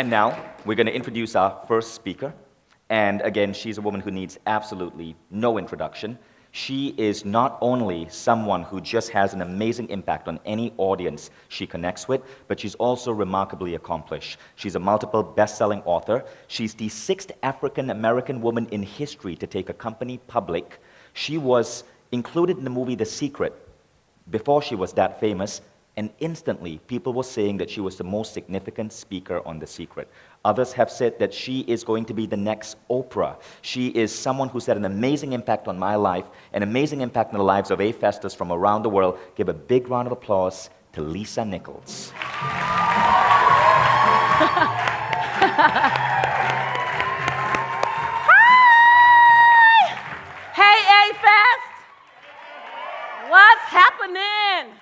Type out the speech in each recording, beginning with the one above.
And now, we're going to introduce our first speaker. And again, she's a woman who needs absolutely no introduction. She is not only someone who just has an amazing impact on any audience she connects with, but she's also remarkably accomplished. She's a multiple best-selling author. She's the 6th African-American woman in history to take a company public. She was included in the movie The Secret before she was that famous, and instantly people were saying that she was the most significant speaker on The Secret. Others have said that she is going to be the next Oprah. She is someone who's had an amazing impact on my life, an amazing impact on the lives of A-Festers from around the world. Give a big round of applause to Lisa Nichols. Hey, A-Fest! What's happening?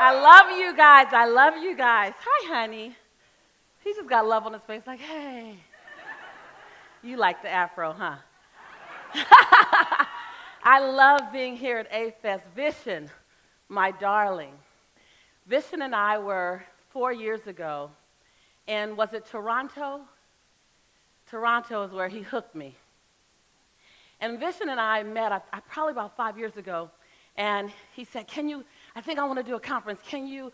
I love you guys. I love you guys. Hi, honey. He just got love on his face, like, hey. You like the afro, huh? I love being here at A-Fest. Vishen, my darling. Vishen and I were 4 years ago, and was it Toronto? Toronto is where he hooked me. And Vishen and I met probably about 5 years ago, and he said, I think I want to do a conference. Can you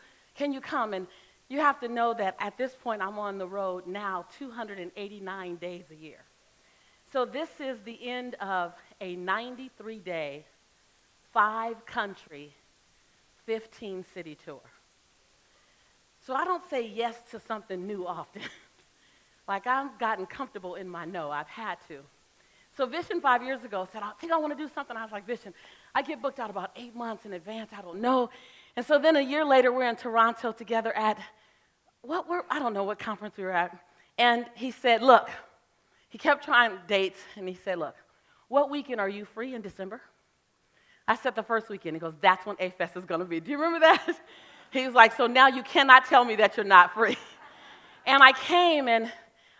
come? And you have to know that at this point, I'm on the road now 289 days a year. So this is the end of a 93-day, 5-country, 15-city tour. So I don't say yes to something new often. Like, I've gotten comfortable in my no. I've had to. So Vishen 5 years ago said, I think I want to do something. I was like, Vishen, I get booked out about 8 months in advance. I don't know. And so then a year later, we're in Toronto together at, I don't know what conference we were at. And he said, look, he kept trying dates, and he said, look, what weekend are you free in December? I said the first weekend. He goes, that's when A-Fest is going to be. Do you remember that? He was like, so now you cannot tell me that you're not free. And I came, and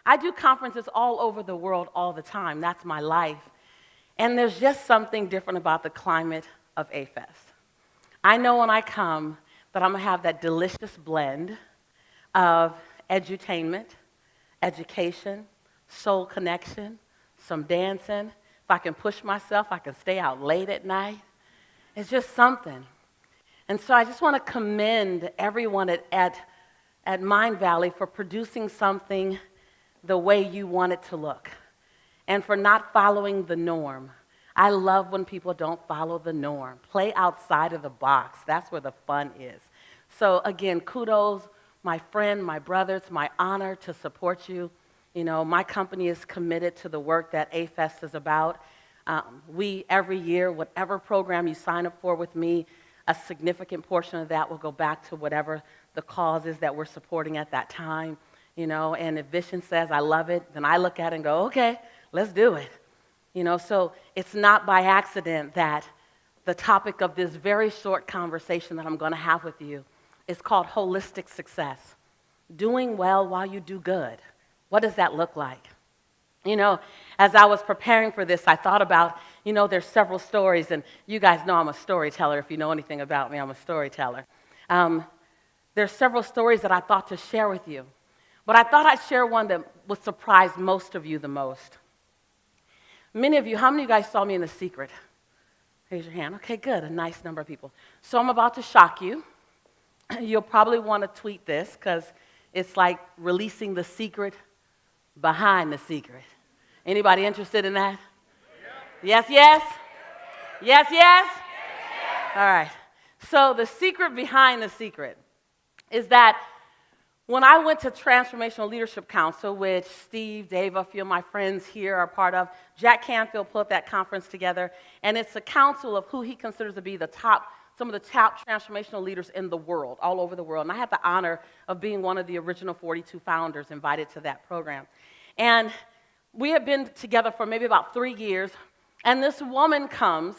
I do conferences all over the world all the time. That's my life. And there's just something different about the climate of A-Fest. I know when I come that I'm going to have that delicious blend of edutainment, education, soul connection, some dancing. If I can push myself, I can stay out late at night. It's just something. And so I just want to commend everyone at Mind Valley for producing something the way you want it to look, and for not following the norm. I love when people don't follow the norm. Play outside of the box. That's where the fun is. So again, kudos, my friend, my brother. It's my honor to support you. You know, my company is committed to the work that A-Fest is about. We, every year, whatever program you sign up for with me, a significant portion of that will go back to whatever the cause is that we're supporting at that time. You know, and if Vishen says, I love it, then I look at it and go, okay, let's do it. You know, so it's not by accident that the topic of this very short conversation that I'm going to have with you is called holistic success. Doing well while you do good. What does that look like? You know, as I was preparing for this, I thought about, you know, there's several stories, and you guys know I'm a storyteller. If you know anything about me, I'm a storyteller. There's several stories that I thought to share with you. But I thought I'd share one that would surprise most of you the most. Many of you, how many of you guys saw me in The Secret? Raise your hand. Okay, good. A nice number of people. So I'm about to shock you. You'll probably want to tweet this because it's like releasing the secret behind the secret. Anybody interested in that? Yes, yes? Yes, yes? All right. So the secret behind the secret is that when I went to Transformational Leadership Council, which Steve, Dave, a few of my friends here are part of, Jack Canfield put that conference together, and it's a council of who he considers to be some of the top transformational leaders in the world, all over the world. And I had the honor of being one of the original 42 founders invited to that program. And we had been together for maybe about 3 years, and this woman comes,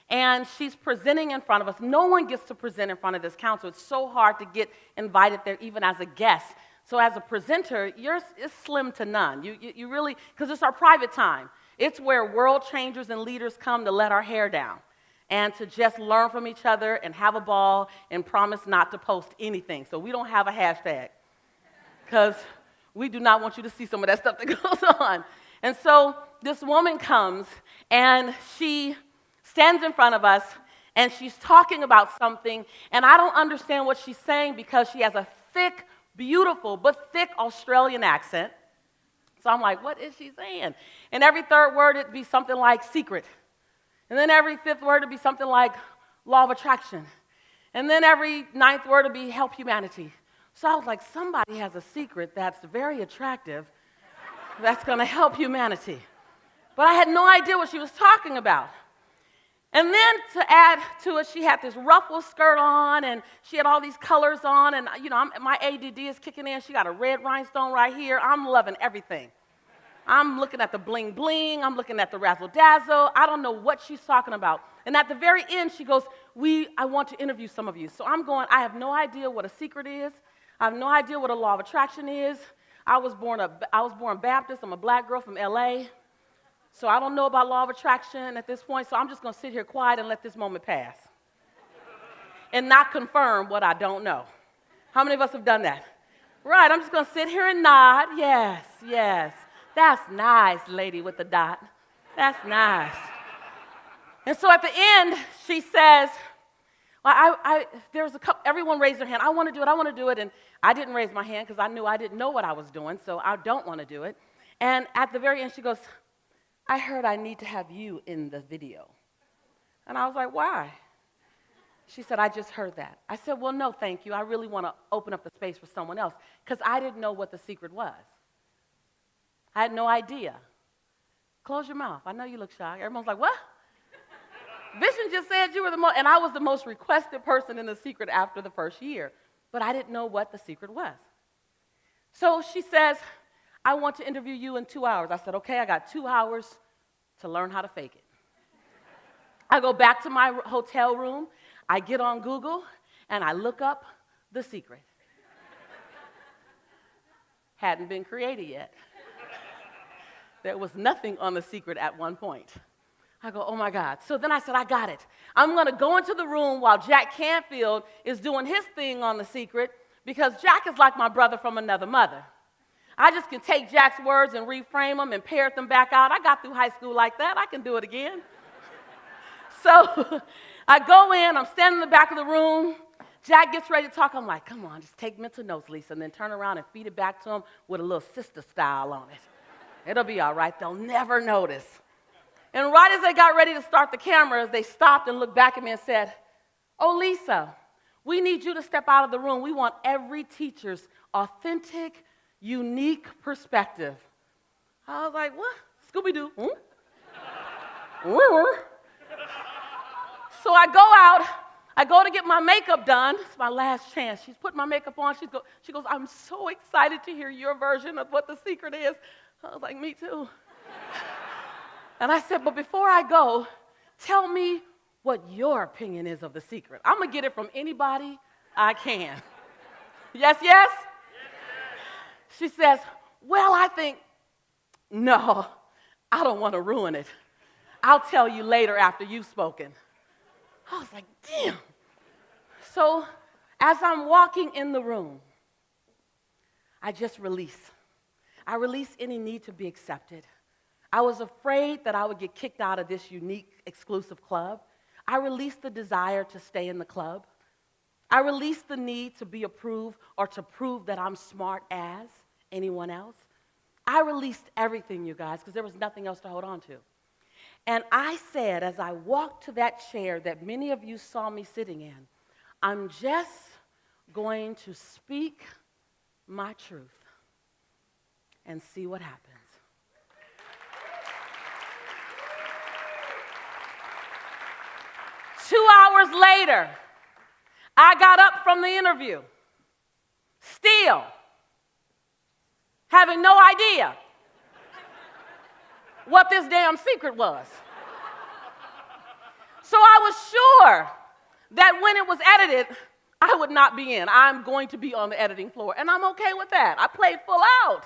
and she's presenting in front of us. No one gets to present in front of this council. It's so hard to get invited there even as a guest. So as a presenter, it's slim to none. You really, because it's our private time. It's where world changers and leaders come to let our hair down and to just learn from each other and have a ball and promise not to post anything. So we don't have a hashtag because we do not want you to see some of that stuff that goes on. And so this woman comes, and she stands in front of us, and she's talking about something, and I don't understand what she's saying because she has a thick, beautiful, but thick Australian accent. So I'm like, what is she saying? And every third word, it'd be something like secret. And then every fifth word would be something like law of attraction. And then every ninth word would be help humanity. So I was like, somebody has a secret that's very attractive that's going to help humanity. But I had no idea what she was talking about. And then to add to it, she had this ruffle skirt on, and she had all these colors on, and my ADD is kicking in. She got a red rhinestone right here. I'm loving everything. I'm looking at the bling bling. I'm looking at the razzle dazzle. I don't know what she's talking about. And at the very end, she goes, I want to interview some of you. So I'm going, I have no idea what a secret is. I have no idea what a law of attraction is. I was born Baptist. I'm a black girl from LA. So I don't know about law of attraction at this point, so I'm just going to sit here quiet and let this moment pass and not confirm what I don't know. How many of us have done that? Right, I'm just going to sit here and nod. Yes, yes. That's nice, lady with the dot. That's nice. And so at the end, she says, well, there's a couple, everyone raised their hand. I want to do it. And I didn't raise my hand because I knew I didn't know what I was doing, so I don't want to do it. And at the very end, she goes, I heard I need to have you in the video. And I was like, why? She said, I just heard that. I said, well, no, thank you. I really want to open up the space for someone else because I didn't know what the secret was. I had no idea. Close your mouth. I know you look shy. Everyone's like, what? Vision just said you were the most, and I was the most requested person in the secret after the first year, but I didn't know what the secret was. So she says, I want to interview you in 2 hours. I said, okay, I got 2 hours to learn how to fake it. I go back to my hotel room, I get on Google, and I look up The Secret. Hadn't been created yet. There was nothing on The Secret at one point. I go, oh my God. So then I said, I got it. I'm going to go into the room while Jack Canfield is doing his thing on The Secret because Jack is like my brother from another mother. I just can take Jack's words and reframe them and parrot them back out. I got through high school like that. I can do it again. So I go in. I'm standing in the back of the room. Jack gets ready to talk. I'm like, come on, just take mental notes, Lisa, and then turn around and feed it back to him with a little sister style on it. It'll be all right. They'll never notice. And right as they got ready to start the cameras, they stopped and looked back at me and said, oh, Lisa, we need you to step out of the room. We want every teacher's authentic, unique perspective. I was like, what? Scooby-Doo. So I go out. I go to get my makeup done. It's my last chance. She's putting my makeup on. She goes, I'm so excited to hear your version of what the secret is. I was like, me too. And I said, but before I go, tell me what your opinion is of the secret. I'm going to get it from anybody I can. Yes, yes? She says, well, I think, no, I don't want to ruin it. I'll tell you later after you've spoken. I was like, damn. So as I'm walking in the room, I just release. I release any need to be accepted. I was afraid that I would get kicked out of this unique, exclusive club. I released the desire to stay in the club. I released the need to be approved or to prove that I'm smart as anyone else. I released everything, you guys, because there was nothing else to hold on to. And I said, as I walked to that chair that many of you saw me sitting in, I'm just going to speak my truth and see what happens. Two hours later, I got up from the interview, still having no idea what this damn secret was. So I was sure that when it was edited, I would not be in. I'm going to be on the editing floor, and I'm okay with that. I played full out.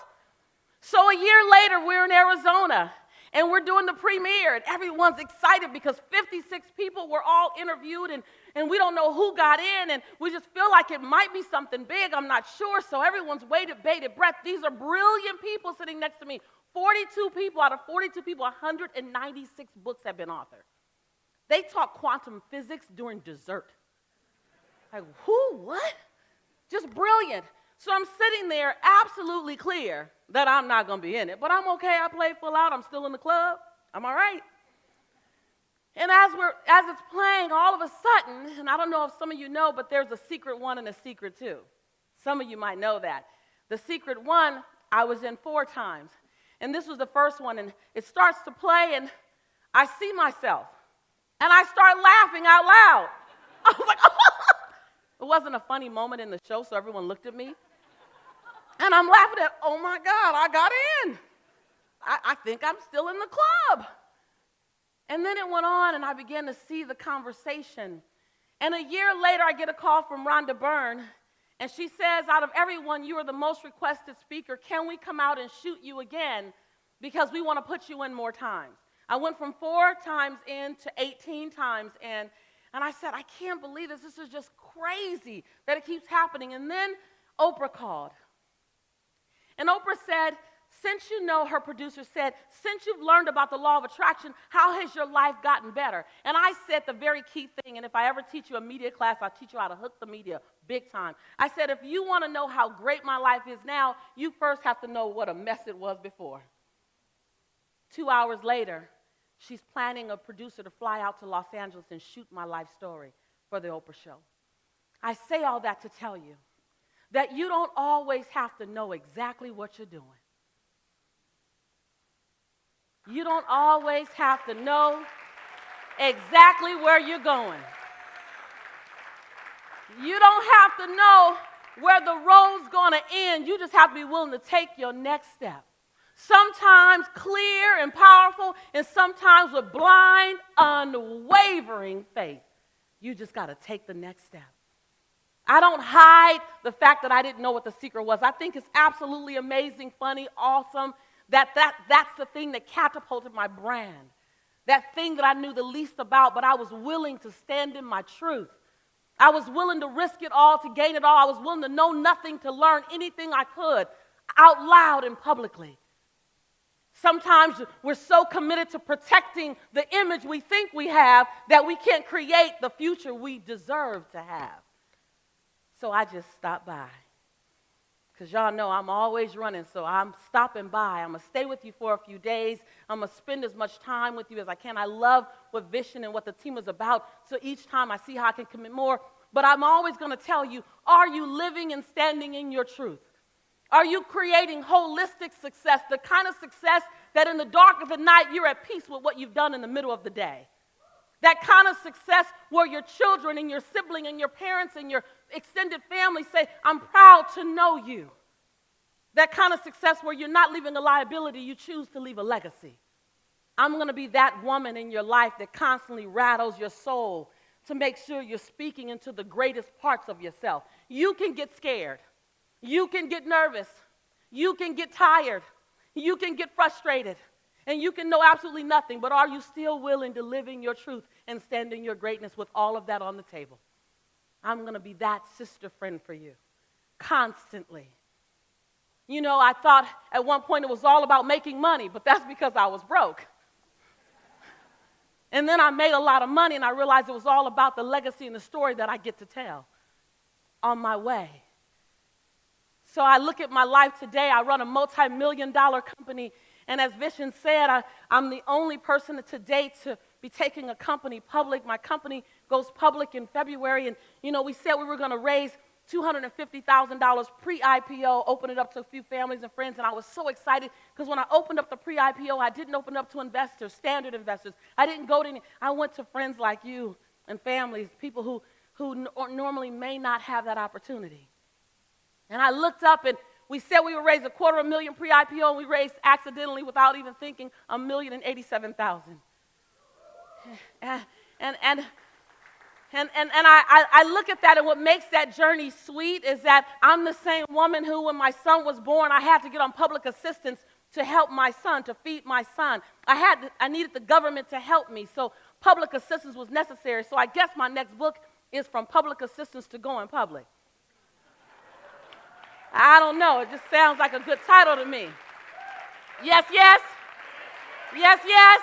So a year later, we're in Arizona, And we're doing the premiere, and everyone's excited because 56 people were all interviewed, and we don't know who got in, and we just feel like it might be something big. I'm not sure, so everyone's waited bated breath. These are brilliant people sitting next to me. 42 people, out of 42 people, 196 books have been authored. They taught quantum physics during dessert. Like, who, what? Just brilliant. So I'm sitting there absolutely clear that I'm not going to be in it. But I'm okay. I played full out. I'm still in the club. I'm all right. And as it's playing, all of a sudden, and I don't know if some of you know, but there's a secret 1 and a secret 2. Some of you might know that. The secret 1, I was in 4 times. And this was the first one. And it starts to play, and I see myself. And I start laughing out loud. I was like, It wasn't a funny moment in the show, so everyone looked at me. And I'm laughing at, oh my God, I got in. I think I'm still in the club. And then it went on, and I began to see the conversation. And a year later, I get a call from Rhonda Byrne, and she says, out of everyone, you are the most requested speaker. Can we come out and shoot you again? Because we want to put you in more times. I went from 4 times in to 18 times in. And I said, I can't believe this. This is just crazy that it keeps happening. And then Oprah called. And Oprah said, since you know, her producer said, since you've learned about the law of attraction, how has your life gotten better? And I said the very key thing, and if I ever teach you a media class, I'll teach you how to hook the media big time. I said, if you want to know how great my life is now, you first have to know what a mess it was before. 2 hours later, she's planning a producer to fly out to Los Angeles and shoot my life story for the Oprah show. I say all that to tell you that you don't always have to know exactly what you're doing. You don't always have to know exactly where you're going. You don't have to know where the road's going to end. You just have to be willing to take your next step. Sometimes clear and powerful, and sometimes with blind, unwavering faith. You just got to take the next step. I don't hide the fact that I didn't know what the secret was. I think it's absolutely amazing, funny, awesome. That's the thing that catapulted my brand. That thing that I knew the least about, but I was willing to stand in my truth. I was willing to risk it all to gain it all. I was willing to know nothing to learn anything I could out loud and publicly. Sometimes we're so committed to protecting the image we think we have that we can't create the future we deserve to have. So I just stopped by. Because y'all know I'm always running, so I'm stopping by. I'm going to stay with you for a few days. I'm going to spend as much time with you as I can. I love what Vision and what the team is about, so each time I see how I can commit more. But I'm always going to tell you, are you living and standing in your truth? Are you creating holistic success, the kind of success that in the dark of the night you're at peace with what you've done in the middle of the day? That kind of success where your children and your sibling and your parents and your extended family say, I'm proud to know you. That kind of success where you're not leaving a liability, you choose to leave a legacy. I'm going to be that woman in your life that constantly rattles your soul to make sure you're speaking into the greatest parts of yourself. You can get scared. You can get nervous. You can get tired. You can get frustrated. And you can know absolutely nothing, but are you still willing to live in your truth and stand in your greatness with all of that on the table? I'm going to be that sister friend for you, constantly. You know, I thought at one point it was all about making money, but that's because I was broke. And then I made a lot of money, and I realized it was all about the legacy and the story that I get to tell on my way. So I look at my life today. I run a multi-million-dollar company. And as Vision said, I'm the only person to date to be taking a company public. My company goes public in February. And, you know, we said we were going to raise $250,000 pre-IPO, open it up to a few families and friends. And I was so excited because when I opened up the pre-IPO, I didn't open it up to investors, standard investors. I didn't go to any. I went to friends like you and families, people who normally may not have that opportunity. And I looked up, and we said we would raise $250,000 pre-IPO, and we raised accidentally, without even thinking, $1,087,000. And I look at that, and what makes that journey sweet is that I'm the same woman who, when my son was born, I had to get on public assistance to help my son, to feed my son. I needed the government to help me, so public assistance was necessary. So I guess my next book is From Public Assistance to Going Public. I don't know, it just sounds like a good title to me. Yes, yes. Yes, yes.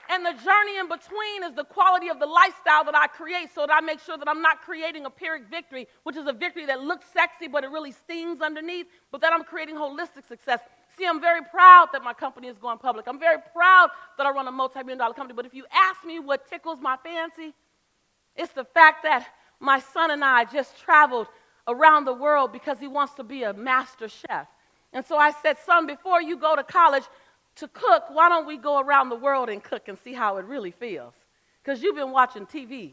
And the journey in between is the quality of the lifestyle that I create so that I make sure that I'm not creating a Pyrrhic victory, which is a victory that looks sexy, but it really stings underneath, but that I'm creating holistic success. See, I'm very proud that my company is going public. I'm very proud that I run a multi-million-dollar company. But if you ask me what tickles my fancy, it's the fact that my son and I just traveled around the world because he wants to be a master chef. And so I said, son, before you go to college to cook, why don't we go around the world and cook and see how it really feels? Because you've been watching TV.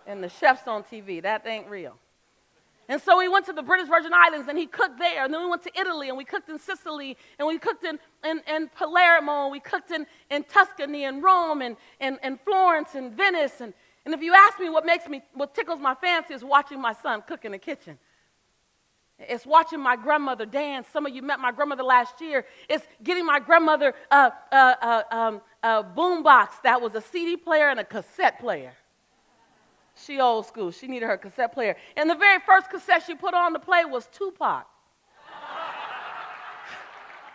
And the chefs on TV, that ain't real. And so we went to the British Virgin Islands, and he cooked there. And then we went to Italy, and we cooked in Sicily, and we cooked in Palermo, and we cooked in Tuscany, and Rome, and Florence, and Venice. And if you ask me what tickles my fancy is watching my son cook in the kitchen. It's watching my grandmother dance. Some of you met my grandmother last year. It's getting my grandmother a boombox that was a CD player and a cassette player. She old school. She needed her cassette player. And the very first cassette she put on to play was Tupac.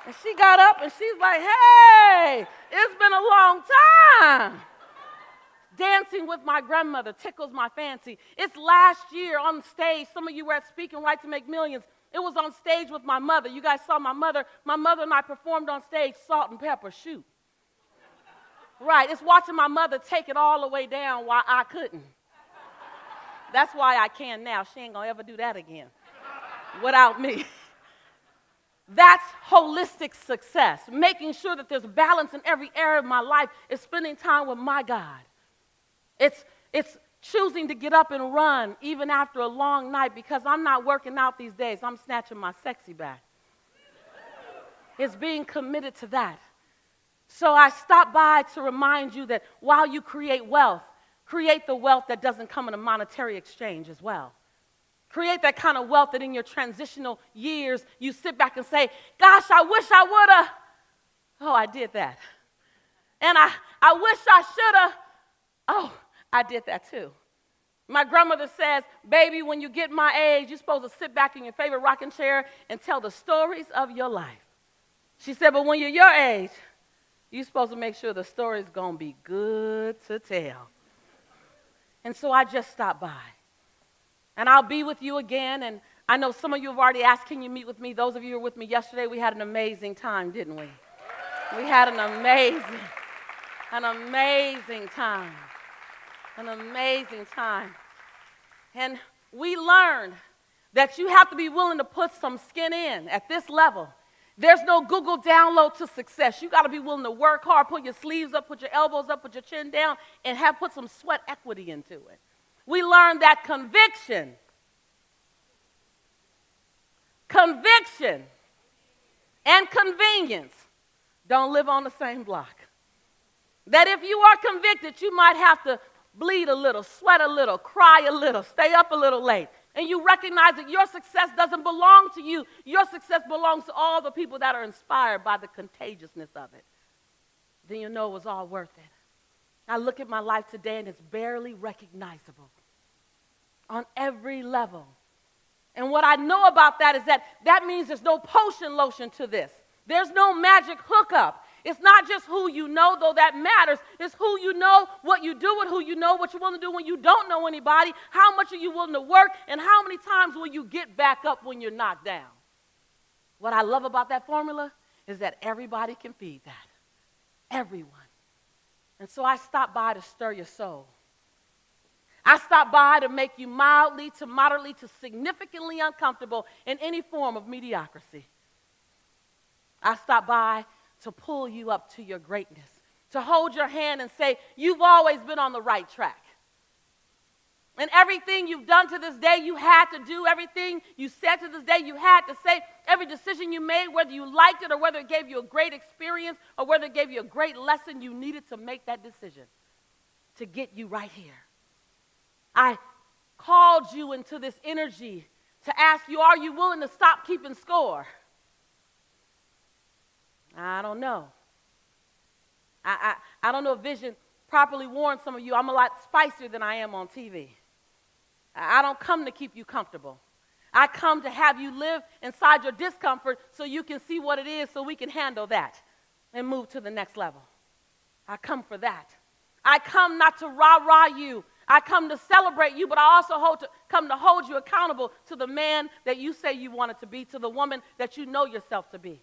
And she got up and she's like, hey, it's been a long time. Dancing with my grandmother tickles my fancy. It's last year on stage. Some of you were at Speaking Right to Make Millions. It was on stage with my mother. You guys saw my mother. My mother and I performed on stage, Salt and Pepper, Shoot. Right, it's watching my mother take it all the way down while I couldn't. That's why I can now. She ain't gonna ever do that again without me. That's holistic success. Making sure that there's balance in every area of my life is spending time with my God. It's choosing to get up and run even after a long night because I'm not working out these days. I'm snatching my sexy back. It's being committed to that. So I stopped by to remind you that while you create wealth, create the wealth that doesn't come in a monetary exchange as well. Create that kind of wealth that in your transitional years, you sit back and say, gosh, I wish I would have. Oh, I did that. And I wish I should have. Oh, I did that too. My grandmother says, baby, when you get my age, you're supposed to sit back in your favorite rocking chair and tell the stories of your life. She said, but when you're your age, you're supposed to make sure the story's going to be good to tell. And so I just stopped by. And I'll be with you again. And I know some of you have already asked, can you meet with me? Those of you who were with me yesterday, we had an amazing time, didn't we? We had an amazing time. An amazing time. And we learned that you have to be willing to put some skin in at this level. There's no Google download to success. You got to be willing to work hard, put your sleeves up, put your elbows up, put your chin down, and put some sweat equity into it. We learned that conviction and convenience don't live on the same block. That if you are convicted, you might have to bleed a little, sweat a little, cry a little, stay up a little late. And you recognize that your success doesn't belong to you. Your success belongs to all the people that are inspired by the contagiousness of it. Then you know it was all worth it. I look at my life today and it's barely recognizable on every level. And what I know about that is that means there's no potion lotion to this. There's no magic hookup. It's not just who you know, though that matters. It's who you know, what you do with who you know, what you're willing to do when you don't know anybody, how much are you willing to work, and how many times will you get back up when you're knocked down. What I love about that formula is that everybody can feed that. Everyone. And so I stopped by to stir your soul. I stopped by to make you mildly to moderately to significantly uncomfortable in any form of mediocrity. I stopped by to pull you up to your greatness, to hold your hand and say, you've always been on the right track. And everything you've done to this day, you had to do. Everything you said to this day, you had to say. Every decision you made, whether you liked it or whether it gave you a great experience or whether it gave you a great lesson, you needed to make that decision to get you right here. I called you into this energy to ask you, are you willing to stop keeping score? I don't know. I don't know if vision properly warns some of you. I'm a lot spicier than I am on TV. I don't come to keep you comfortable. I come to have you live inside your discomfort so you can see what it is so we can handle that and move to the next level. I come for that. I come not to rah-rah you. I come to celebrate you, but I also come to hold you accountable to the man that you say you wanted to be, to the woman that you know yourself to be.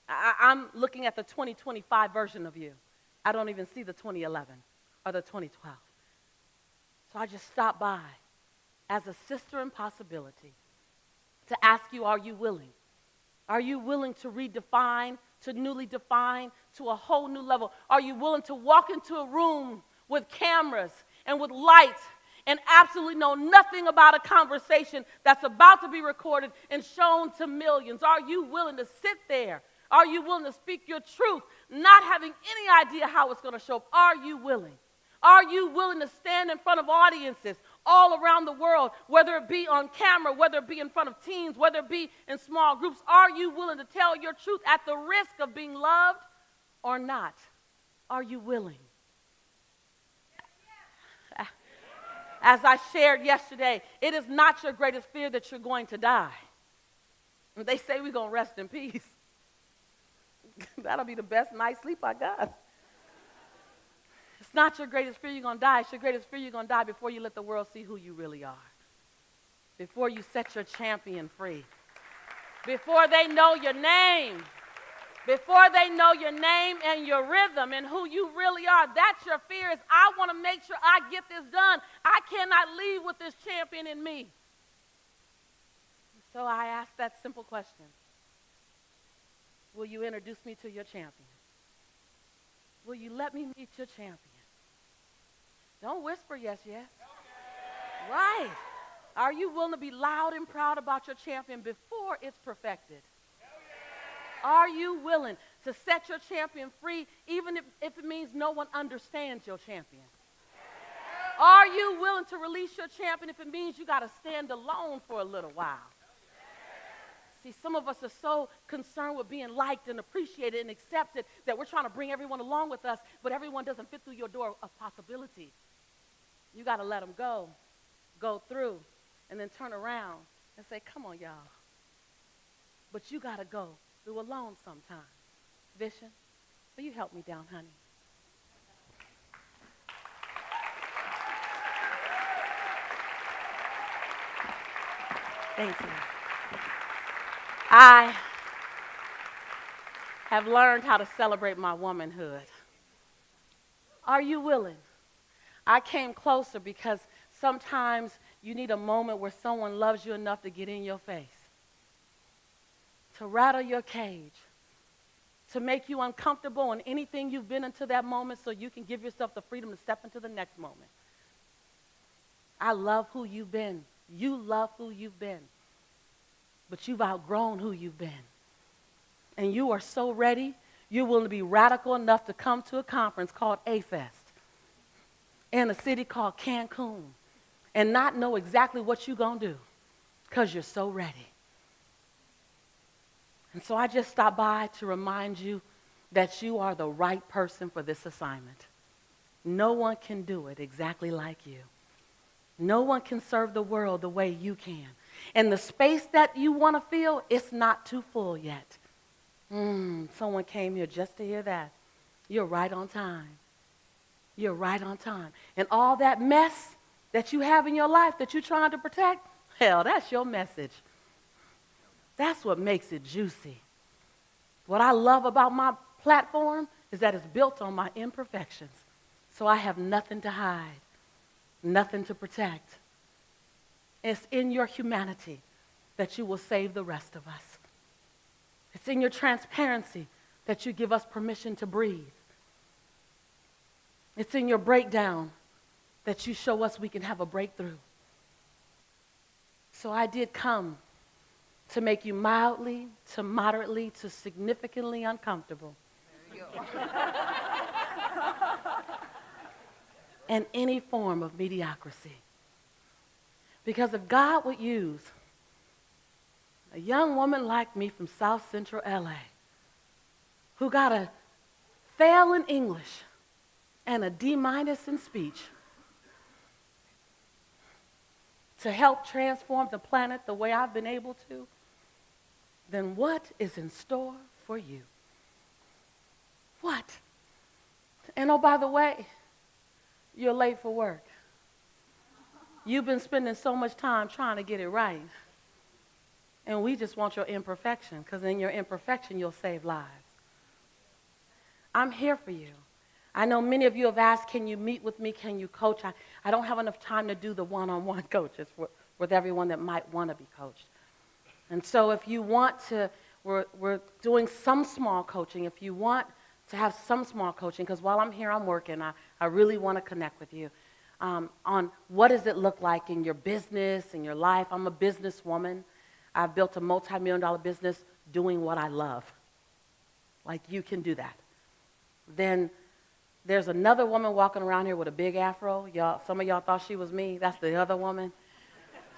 I'm looking at the 2025 version of you. I don't even see the 2011 or the 2012. So I just stopped by as a sister in possibility to ask you, are you willing? Are you willing to redefine, to newly define, to a whole new level? Are you willing to walk into a room with cameras and with lights and absolutely know nothing about a conversation that's about to be recorded and shown to millions? Are you willing to sit there? Are you willing to speak your truth, not having any idea how it's going to show up? Are you willing? Are you willing to stand in front of audiences all around the world, whether it be on camera, whether it be in front of teens, whether it be in small groups? Are you willing to tell your truth at the risk of being loved or not? Are you willing? As I shared yesterday, it is not your greatest fear that you're going to die. They say we're going to rest in peace. That'll be the best night's sleep I got. It's not your greatest fear you're going to die. It's your greatest fear you're going to die before you let the world see who you really are. Before you set your champion free. Before they know your name. Before they know your name and your rhythm and who you really are. That's your fear. Is I want to make sure I get this done. I cannot leave with this champion in me. So I asked that simple question. Will you introduce me to your champion? Will you let me meet your champion? Don't whisper yes, yes. Right. Are you willing to be loud and proud about your champion before it's perfected? Are you willing to set your champion free even if it means no one understands your champion? Are you willing to release your champion if it means you got to stand alone for a little while? See, some of us are so concerned with being liked and appreciated and accepted that we're trying to bring everyone along with us, but everyone doesn't fit through your door of possibility. You got to let them go through, and then turn around and say, come on, y'all. But you got to go through alone sometime. Vision, will you help me down, honey? Thank you. I have learned how to celebrate my womanhood. Are you willing? I came closer because sometimes you need a moment where someone loves you enough to get in your face, to rattle your cage, to make you uncomfortable in anything you've been into that moment so you can give yourself the freedom to step into the next moment. I love who you've been. You love who you've been. But you've outgrown who you've been. And you are so ready, you're willing to be radical enough to come to a conference called A-Fest in a city called Cancun and not know exactly what you're going to do because you're so ready. And so I just stopped by to remind you that you are the right person for this assignment. No one can do it exactly like you. No one can serve the world the way you can. And the space that you want to fill, it's not too full yet. Someone came here just to hear that. You're right on time. You're right on time. And all that mess that you have in your life that you're trying to protect, hell, that's your message. That's what makes it juicy. What I love about my platform is that it's built on my imperfections. So I have nothing to hide, nothing to protect. It's in your humanity that you will save the rest of us. It's in your transparency that you give us permission to breathe. It's in your breakdown that you show us we can have a breakthrough. So I did come to make you mildly, to moderately, to significantly uncomfortable. There you go. And any form of mediocrity. Because if God would use a young woman like me from South Central LA who got a fail in English and a D- in speech to help transform the planet the way I've been able to, then what is in store for you? What? And oh, by the way, you're late for work. You've been spending so much time trying to get it right. And we just want your imperfection, because in your imperfection, you'll save lives. I'm here for you. I know many of you have asked, can you meet with me? Can you coach? I don't have enough time to do the one-on-one coaches with everyone that might want to be coached. And so if you want to, we're doing some small coaching. If you want to have some small coaching, because while I'm here, I'm working. I really want to connect with you on what does it look like in your business, in your life. I'm a businesswoman. I've built a multi-million-dollar business doing what I love. Like you can do that. Then there's another woman walking around here with a big afro. Some of y'all thought she was me. That's the other woman.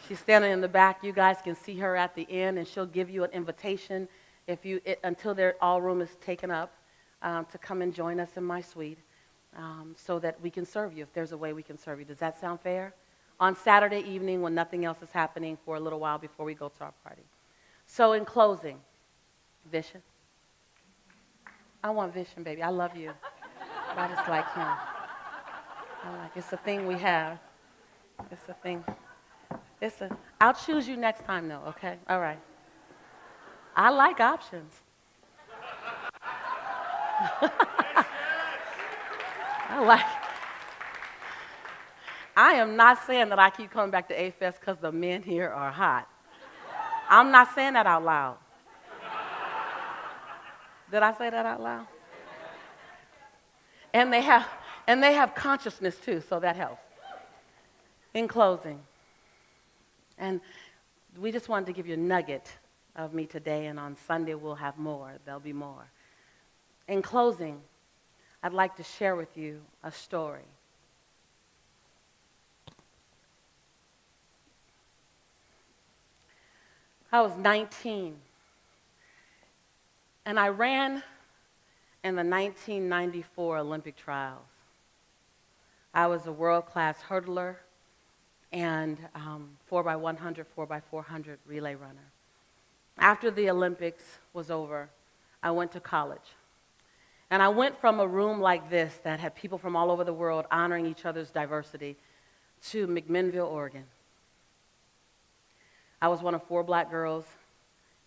She's standing in the back. You guys can see her at the end, and she'll give you an invitation until all room is taken up to come and join us in my suite so that we can serve you if there's a way we can serve you. Does that sound fair? On Saturday evening when nothing else is happening for a little while before we go to our party. So in closing, Vision. I want Vision, baby. I love you. I just like him. It's a thing we have. It's a thing. I'll choose you next time, though, okay? All right. I like options. I am not saying that I keep coming back to A-Fest because the men here are hot. I'm not saying that out loud. Did I say that out loud? And they have consciousness too, so that helps. In closing, and we just wanted to give you a nugget of me today, and on Sunday we'll have more. There'll be more. In closing, I'd like to share with you a story. I was 19, and I ran in the 1994 Olympic trials. I was a world-class hurdler and 4x100, 4x400 relay runner. After the Olympics was over, I went to college. And I went from a room like this that had people from all over the world honoring each other's diversity to McMinnville, Oregon. I was one of 4 black girls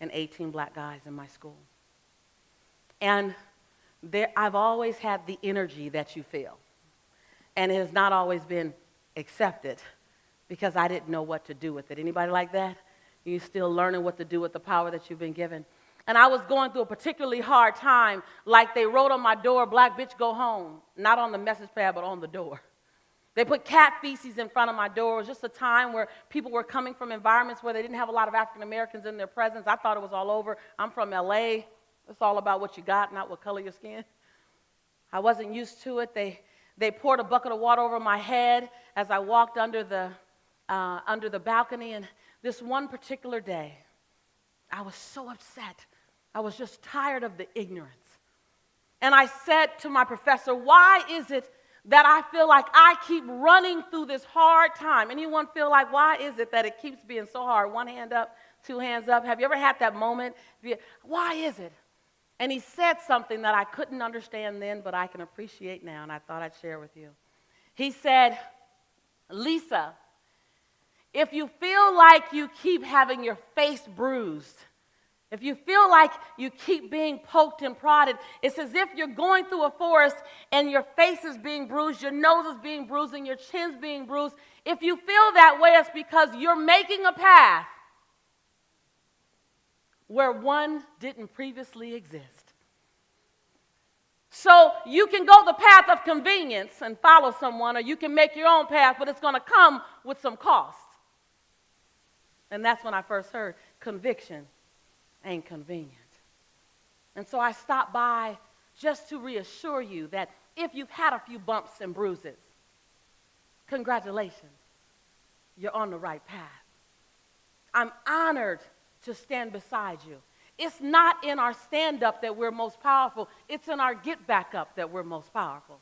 and 18 black guys in my school. And I've always had the energy that you feel. And it has not always been accepted because I didn't know what to do with it. Anybody like that? You're still learning what to do with the power that you've been given. And I was going through a particularly hard time, like they wrote on my door, "Black bitch, go home." Not on the message pad, but on the door. They put cat feces in front of my door. It was just a time where people were coming from environments where they didn't have a lot of African Americans in their presence. I thought it was all over. I'm from LA. It's all about what you got, not what color your skin. I wasn't used to it. They poured a bucket of water over my head as I walked under the balcony. And this one particular day, I was so upset. I was just tired of the ignorance. And I said to my professor, "Why is it that I feel like I keep running through this hard time?" Anyone feel like, why is it that it keeps being so hard? One hand up, 2 hands up. Have you ever had that moment? Why is it? And he said something that I couldn't understand then, but I can appreciate now, and I thought I'd share with you. He said, "Lisa, if you feel like you keep having your face bruised, if you feel like you keep being poked and prodded, it's as if you're going through a forest and your face is being bruised, your nose is being bruised, and your chin's being bruised. If you feel that way, it's because you're making a path where one didn't previously exist. So you can go the path of convenience and follow someone, or you can make your own path, but it's going to come with some cost." And that's when I first heard conviction ain't convenient. And so I stopped by just to reassure you that if you've had a few bumps and bruises, congratulations, you're on the right path. I'm honored to stand beside you. It's not in our stand-up that we're most powerful. It's in our get-back-up that we're most powerful.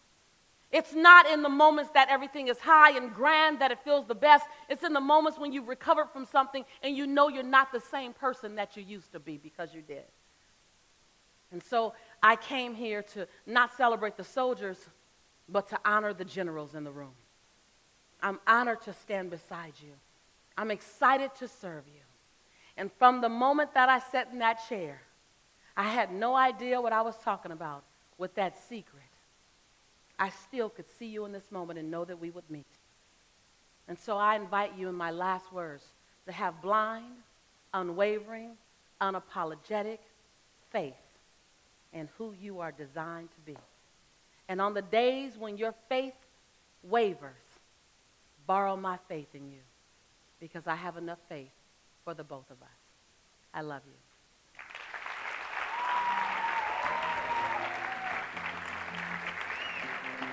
It's not in the moments that everything is high and grand that it feels the best. It's in the moments when you've recovered from something and you know you're not the same person that you used to be because you did. And so I came here to not celebrate the soldiers, but to honor the generals in the room. I'm honored to stand beside you. I'm excited to serve you. And from the moment that I sat in that chair, I had no idea what I was talking about with that secret. I still could see you in this moment and know that we would meet. And so I invite you in my last words to have blind, unwavering, unapologetic faith in who you are designed to be. And on the days when your faith wavers, borrow my faith in you, because I have enough faith for the both of us. I love you.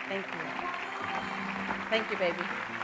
Thank you. Thank you, baby.